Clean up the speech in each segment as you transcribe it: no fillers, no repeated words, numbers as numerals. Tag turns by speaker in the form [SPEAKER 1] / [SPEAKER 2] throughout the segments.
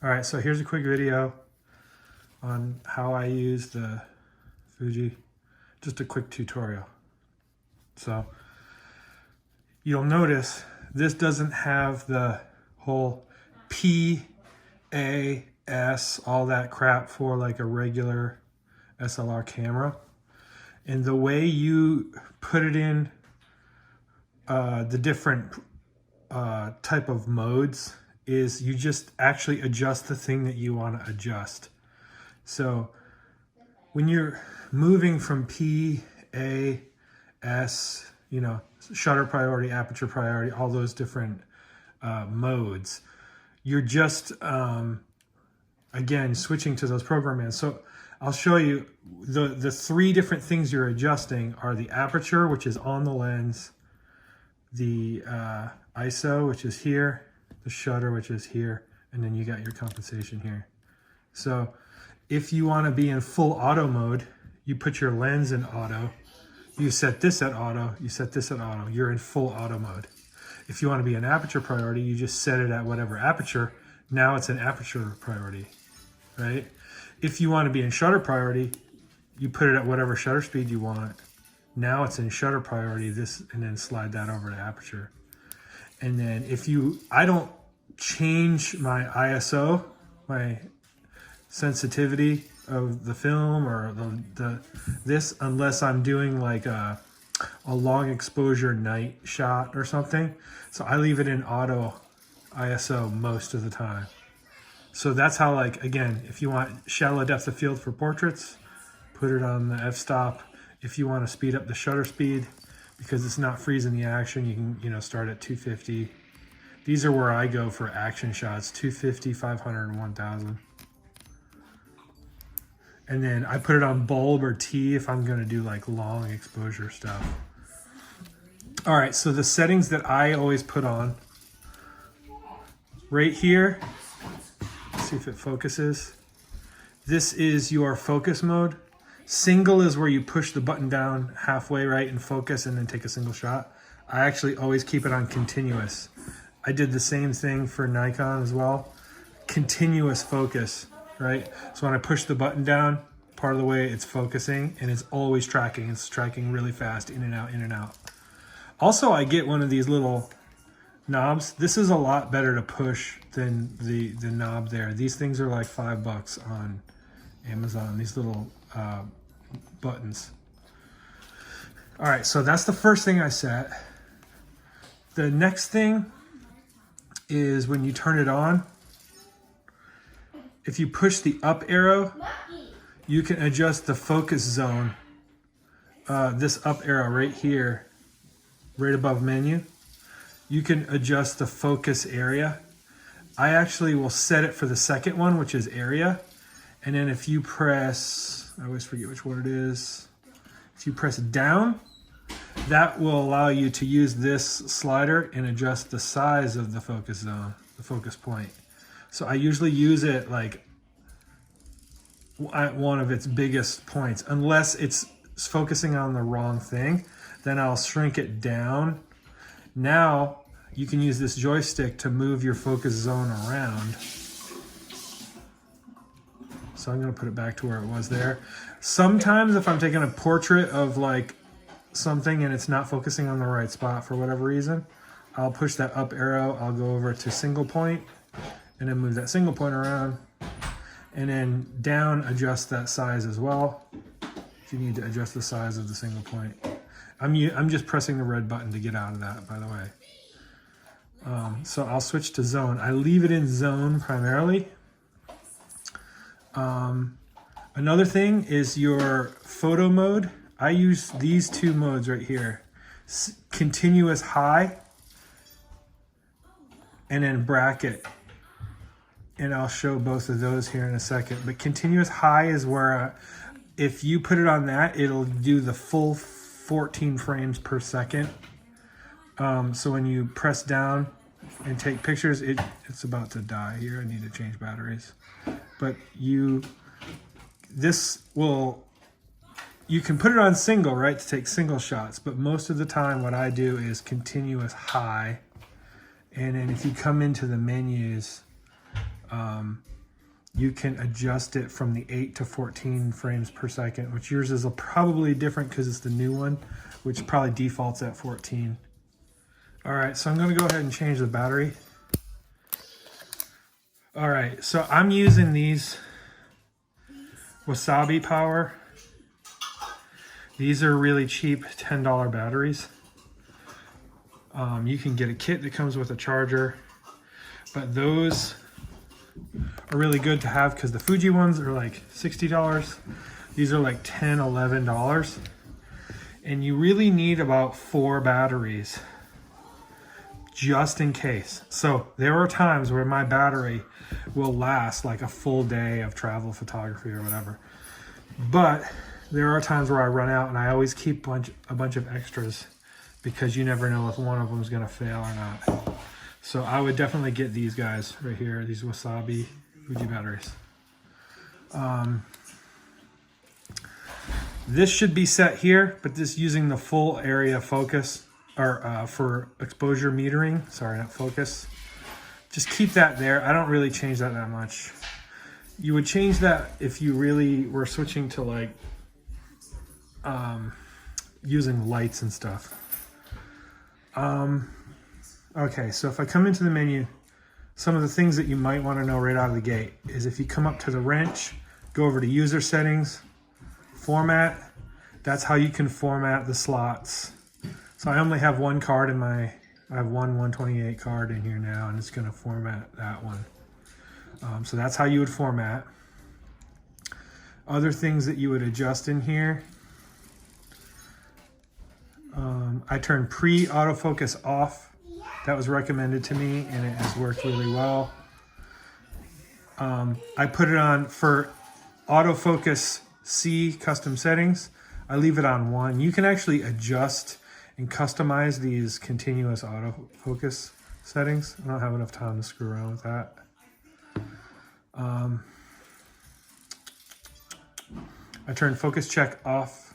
[SPEAKER 1] All right, so here's a quick video on how I use the Fuji, just a quick tutorial. So you'll notice this doesn't have the whole P, A, S, all that crap for like a regular SLR camera. And the way you put it in the different type of modes is you just actually adjust the thing that you want to adjust. So when you're moving from P, A, S, you know, shutter priority, aperture priority, all those different modes, you're just, again, switching to those programs. So I'll show you the three different things you're adjusting are the aperture, which is on the lens, the ISO, which is here, the shutter, which is here, and then you got your compensation here. So if you want to be in full auto mode, you put your lens in auto, you set this at auto, you set this at auto, you're in full auto mode. If you want to be in aperture priority, you just set it at whatever aperture, now it's an aperture priority, right? If you want to be in shutter priority, you put it at whatever shutter speed you want. Now it's in shutter priority, this, and then slide that over to aperture. And then I don't change my ISO, my sensitivity of the film or this unless I'm doing like a long exposure night shot or something. So I leave it in auto ISO most of the time. So that's how, like, again, if you want shallow depth of field for portraits, put it on the f-stop. If you want to speed up the shutter speed because it's not freezing the action, you can, you know, start at 250. These are where I go for action shots, 250, 500, and 1000. And then I put it on bulb or T if I'm going to do like long exposure stuff. All right, so the settings that I always put on right here, let's see if it focuses. This is your focus mode. Single is where you push the button down halfway, right, and focus and then take a single shot. I actually always keep it on continuous. I did the same thing for Nikon as well. Continuous focus, right? So when I push the button down, part of the way it's focusing and it's always tracking. It's tracking really fast, in and out, in and out. Also, I get one of these little knobs. This is a lot better to push than the knob there. These things are like $5 on Amazon, these little buttons. All right, so that's the first thing I set. The next thing is when you turn it on, if you push the up arrow, you can adjust the focus zone. This up arrow right here, right above menu, you can adjust the focus area. I actually will set it for the second one, which is area. And then if you press, I always forget which one it is. If you press down, that will allow you to use this slider and adjust the size of the focus zone, the focus point. So I usually use it like at one of its biggest points. Unless it's focusing on the wrong thing, then I'll shrink it down. Now you can use this joystick to move your focus zone around. So I'm gonna put it back to where it was there. Sometimes if I'm taking a portrait of like something and it's not focusing on the right spot for whatever reason, I'll push that up arrow, I'll go over to single point and then move that single point around, and then down adjust that size as well if you need to adjust the size of the single point. I'm just pressing the red button to get out of that, by the way. So I'll switch to zone. I leave it in zone primarily. Another thing is your photo mode. I use these two modes right here. Continuous high and then bracket. And I'll show both of those here in a second. But continuous high is where if you put it on that, it'll do the full 14 frames per second. So when you press down and take pictures, it's about to die here. I need to change batteries. But you can put it on single, right, to take single shots. But most of the time what I do is continuous high. And then if you come into the menus, you can adjust it from the 8 to 14 frames per second, which yours is probably different because it's the new one, which probably defaults at 14. All right, so I'm going to go ahead and change the battery. All right, so I'm using these Wasabi Power. These are really cheap $10 batteries. You can get a kit that comes with a charger, but those are really good to have because the Fuji ones are like $60. These are like $10, $11. And you really need about 4 batteries just in case. So there are times where my battery will last like a full day of travel photography or whatever. But there are times where I run out, and I always keep a bunch of extras because you never know if one of them is going to fail or not. So I would definitely get these guys right here, these Wasabi Fuji batteries. This should be set here, but this using the full area focus or for exposure metering. Sorry, not focus. Just keep that there. I don't really change that much. You would change that if you really were switching to like using lights and stuff. Okay, so if I come into the menu, some of the things that you might want to know right out of the gate is if you come up to the wrench, go over to user settings, format, that's how you can format the slots. So I only have one card in I have one 128 card in here now, and it's going to format that one. So that's how you would format. Other things that you would adjust in here. I turned pre-autofocus off. That was recommended to me, and it has worked really well. I put it on for autofocus C custom settings. I leave it on 1. You can actually adjust and customize these continuous autofocus settings. I don't have enough time to screw around with that. I turned focus check off.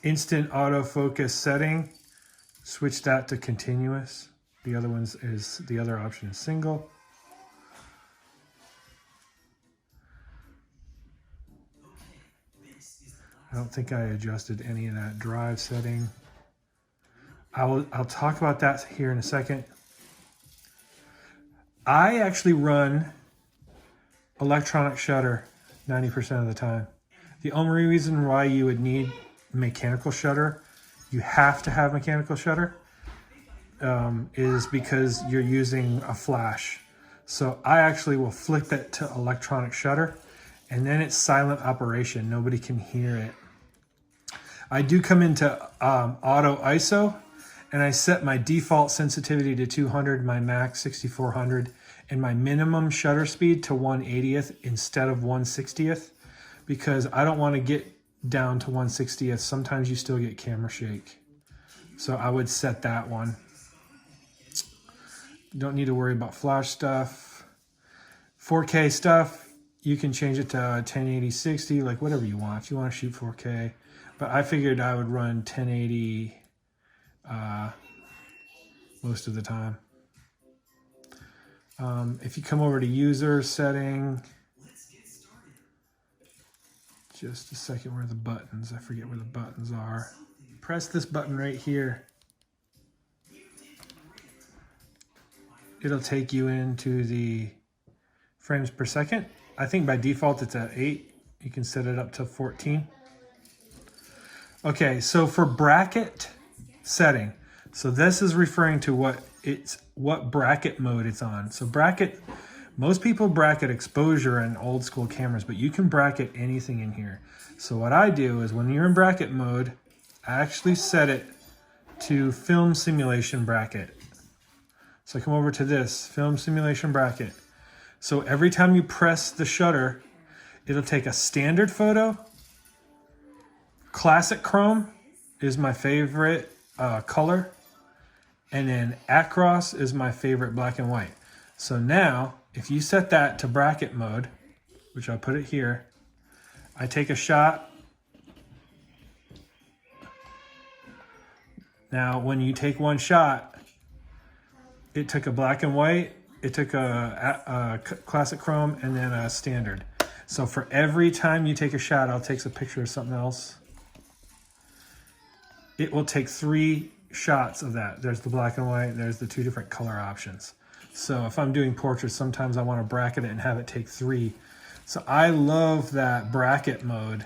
[SPEAKER 1] Instant autofocus setting, switch that to continuous. The other option is single. I don't think I adjusted any of that drive setting. I'll talk about that here in a second. I actually run electronic shutter 90% of the time. The only reason why you would need mechanical shutter, you have to have mechanical shutter, is because you're using a flash. So I actually will flip it to electronic shutter, and then it's silent operation. Nobody can hear it. I do come into auto ISO, and I set my default sensitivity to 200, my max 6400, and my minimum shutter speed to 1/80th instead of 1/60th, because I don't want to get down to 1/60th. Sometimes you still get camera shake. So I would set that one. You don't need to worry about flash stuff. 4K stuff, you can change it to 1080, 60, like whatever you want. If you want to shoot 4K. But I figured I would run 1080 most of the time. If you come over to user setting, just a second, where are the buttons? I forget where the buttons are. Press this button right here. It'll take you into the frames per second. I think by default it's at 8. You can set it up to 14. Okay, so for bracket setting, so this is referring to what bracket mode it's on. So bracket, most people bracket exposure in old school cameras, but you can bracket anything in here. So what I do is when you're in bracket mode, I actually set it to film simulation bracket. So I come over to this film simulation bracket. So every time you press the shutter, it'll take a standard photo. Classic chrome is my favorite color. And then across is my favorite black and white. So now, if you set that to bracket mode, which I'll put it here, I take a shot. Now, when you take one shot, it took a black and white, it took a classic chrome, and then a standard. So for every time you take a shadow, it takes a picture of something else. It will take 3 shots of that. There's the black and white, there's the 2 different color options. So if I'm doing portraits, sometimes I want to bracket it and have it take 3. So I love that bracket mode.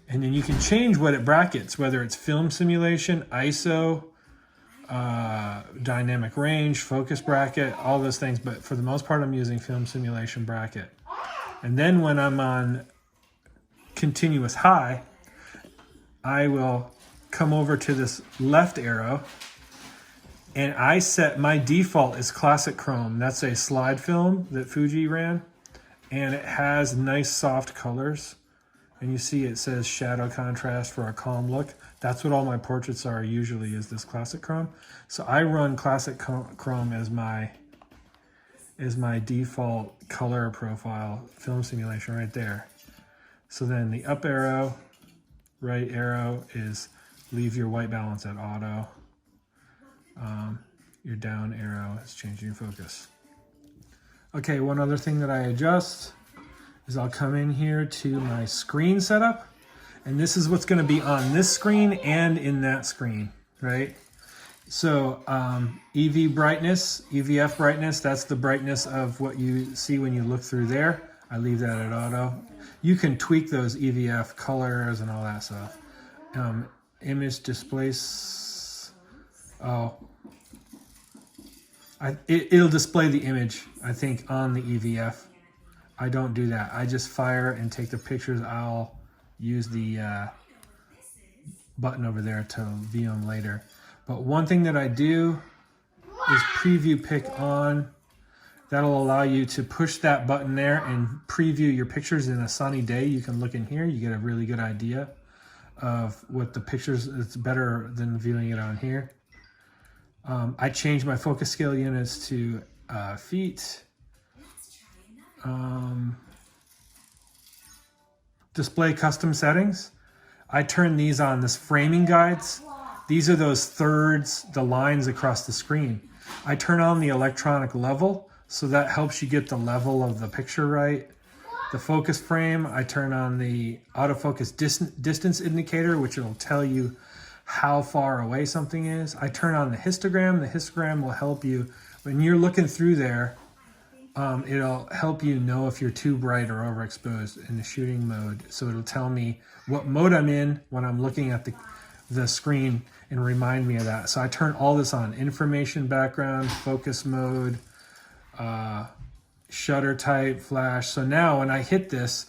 [SPEAKER 1] And then you can change what it brackets, whether it's film simulation, ISO, dynamic range, focus bracket, all those things. But for the most part, I'm using film simulation bracket. And then when I'm on continuous high, I will come over to this left arrow and I set my default is classic chrome. That's a slide film that Fuji ran, and it has nice soft colors. And you see it says shadow contrast for a calm look. That's what all my portraits are usually, is this classic chrome. So I run classic chrome as my default color profile film simulation right there. So then the up arrow, right arrow is leave your white balance at auto. Your down arrow is changing your focus. Okay, one other thing that I adjust is I'll come in here to my screen setup, and this is what's going to be on this screen and in that screen, right? So EV brightness, EVF brightness, that's the brightness of what you see when you look through there. I leave that at auto. You can tweak those EVF colors and all that stuff. Image displace, it'll display the image, I think, on the EVF. I don't do that. I just fire and take the pictures. I'll use the button over there to view them later. But one thing that I do is preview pick on. That'll allow you to push that button there and preview your pictures in a sunny day. You can look in here. You get a really good idea of what the pictures, it's better than viewing it on here. I changed my focus scale units to feet. Display custom settings. I turn these on, this framing guides. These are those thirds, the lines across the screen. I turn on the electronic level, so that helps you get the level of the picture right. The focus frame, I turn on the autofocus distance indicator, which will tell you how far away something is. I turn on the histogram. The histogram will help you when you're looking through there. It'll help you know if you're too bright or overexposed in the shooting mode. So it'll tell me what mode I'm in when I'm looking at the screen and remind me of that. So I turn all this on: information background, focus mode, shutter type, flash. So now when I hit this,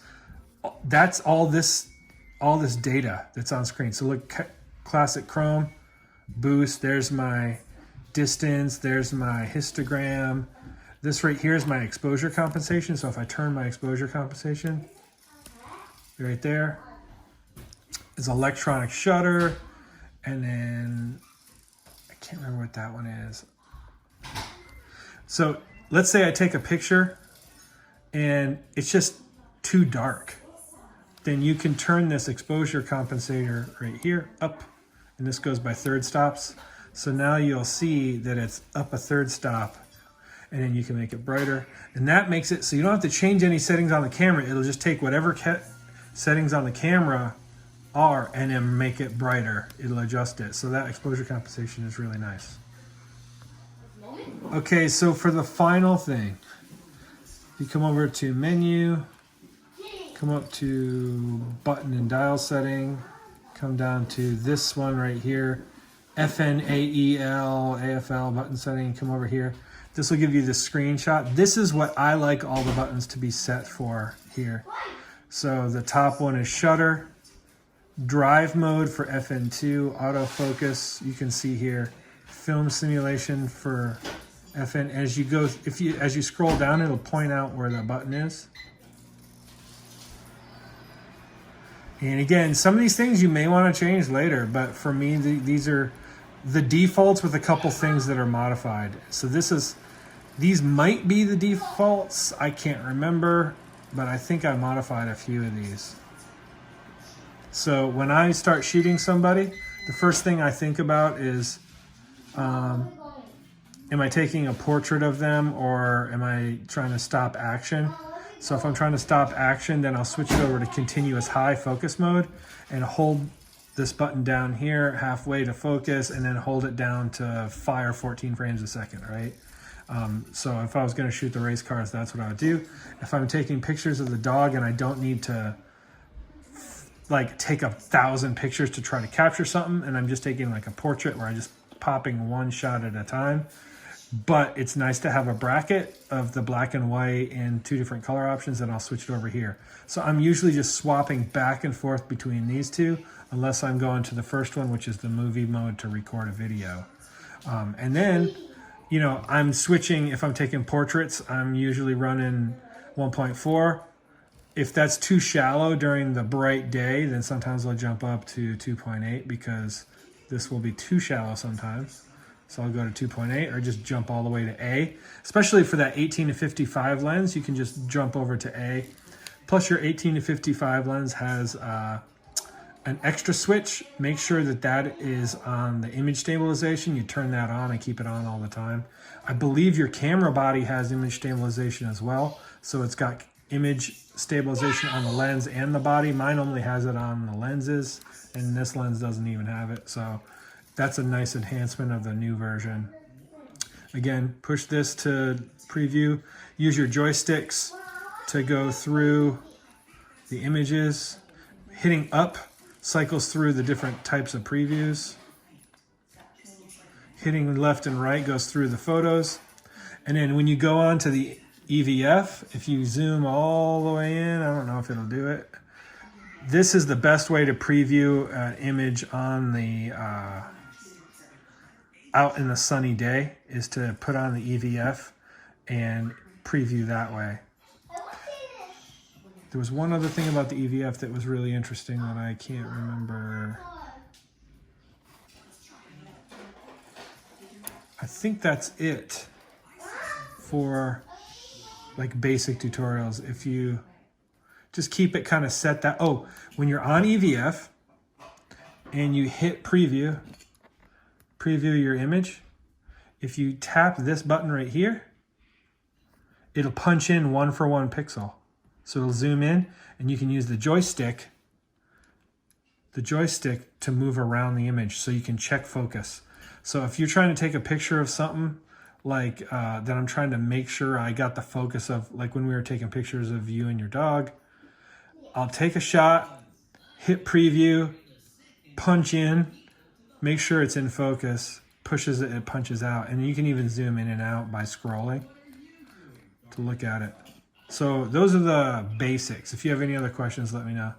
[SPEAKER 1] that's all this data that's on screen. So look, classic chrome, boost, there's my distance, there's my histogram. This right here is my exposure compensation. So if I turn my exposure compensation, right there is electronic shutter. And then I can't remember what that one is. So let's say I take a picture and it's just too dark. Then you can turn this exposure compensator right here up, and this goes by third stops. So now you'll see that it's up a third stop, and then you can make it brighter. And that makes it so you don't have to change any settings on the camera. It'll just take whatever settings on the camera are and then make it brighter. It'll adjust it. So that exposure compensation is really nice. Okay, so for the final thing, you come over to menu, come up to button and dial setting, come down to this one right here, FNAEL, AFL button setting, come over here. This will give you the screenshot. This is what I like all the buttons to be set for here. So the top one is shutter, drive mode for FN2, autofocus, you can see here, film simulation for FN. As you go, as you scroll down, it'll point out where the button is. And again, some of these things you may want to change later, but for me, these are the defaults with a couple things that are modified. So these might be the defaults. I can't remember, but I think I modified a few of these. So when I start shooting somebody, the first thing I think about is am I taking a portrait of them or am I trying to stop action? So if I'm trying to stop action, then I'll switch it over to continuous high focus mode and hold this button down here halfway to focus and then hold it down to fire 14 frames a second, right? So if I was gonna shoot the race cars, that's what I would do. If I'm taking pictures of the dog and I don't need to like take 1,000 pictures to try to capture something, and I'm just taking like a portrait where I'm just popping one shot at a time, but it's nice to have a bracket of the black and white and 2 different color options, and I'll switch it over here. So I'm usually just swapping back and forth between these two, unless I'm going to the first one, which is the movie mode to record a video. And then, you know, I'm switching, if I'm taking portraits, I'm usually running 1.4. If that's too shallow during the bright day, then sometimes I'll jump up to 2.8 because this will be too shallow sometimes. So I'll go to 2.8 or just jump all the way to A. Especially for that 18 to 55 lens, you can just jump over to A. Plus your 18 to 55 lens has an extra switch. Make sure that that is on the image stabilization. You turn that on and keep it on all the time. I believe your camera body has image stabilization as well. So it's got image stabilization on the lens and the body. Mine only has it on the lenses, and this lens doesn't even have it. So that's a nice enhancement of the new version. Again, push this to preview. Use your joysticks to go through the images. Hitting up cycles through the different types of previews. Hitting left and right goes through the photos. And then when you go on to the EVF, if you zoom all the way in, I don't know if it'll do it. This is the best way to preview an image on the out in the sunny day, is to put on the EVF and preview that way. There was one other thing about the EVF that was really interesting that I can't remember. I think that's it for like basic tutorials. If you just keep it kind of set that, oh, when you're on EVF and you hit preview your image, if you tap this button right here, it'll punch in 1-for-1 pixel. So it'll zoom in and you can use the joystick to move around the image so you can check focus. So if you're trying to take a picture of something like that, I'm trying to make sure I got the focus of, like when we were taking pictures of you and your dog, I'll take a shot, hit preview, punch in, make sure it's in focus, pushes it, it punches out. And you can even zoom in and out by scrolling to look at it. So those are the basics. If you have any other questions, let me know.